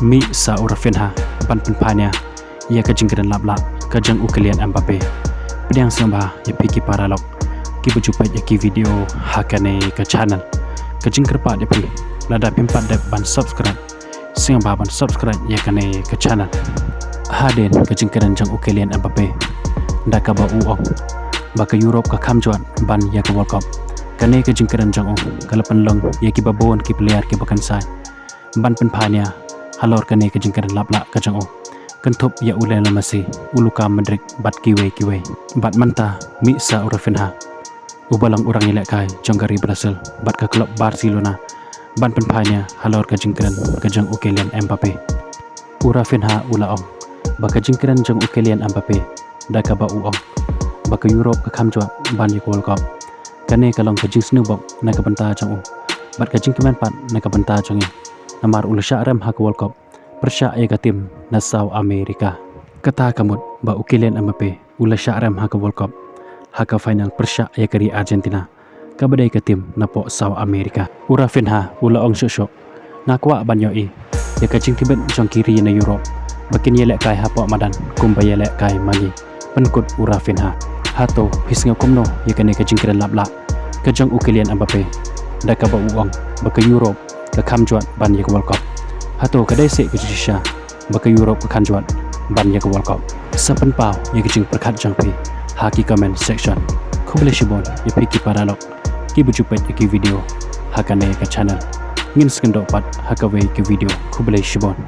mi sa urafenha ban penpanya ia kejingkeran labla kejang ukelian Mbappe pedang sembah ya piki paralog ki berjumpa ya ki video hakane ke channel kejing kerpa de pi lada pimpat de ban subscribe sembah ban subscribe ya kane ke channel haden kejingkeran jang ukelian Mbappe ndaka ba uong baka Europe ka kamjuan ban ya ke World Cup kane kejingkeran jang kalapan long ya ki babon ki player ki bakan sai ban penpanya halor kane kejingkeran labla kejang kentup ya ulen masih uluka Madrid bat kiwe bat manta mi sa urafenha ubalang orang ilek kai jonggari Brazil bat ke klub Barcelona ban penpanya halor kejingkeran kejang ukelian Mbappe urafenha ulaong baka jingkeran jang ukelian Mbappe daka ba uong baka Europe ke kamjwa ban ya World Cup kane kalong kejing snubok na kabenta jang bat kejing kemen pat na kabenta jang namar ulasha rem ha World Cup persya ega tim nasau Amerika kata kamut ba ukelian Mbappe ula syarem ha ke World Cup ha ke final persya ega keri Argentina ka badai ke tim napo sau Amerika urafenha ula ong syok nakwa banyoi ya kacing tibet jong kiri na Europe bakin yelek kai ha po madan kumba yelek kai magi penkut urafenha hato hisnga kumno ya kane kacing keren labla kejang ukelian Mbappe daka ba uong ba ke Europe ke kamjuat ban ya ke World Cup hato kadai se ke Indonesia baka Europe ke kanjuan ban ya ke World Cup sapen pau ya ke jing perkat jang pi haki comment section ku boleh shibon ya piki paralog ki berjumpa ya ki video hakane ke channel ngin skendo pat hakawe ke video ku boleh shibon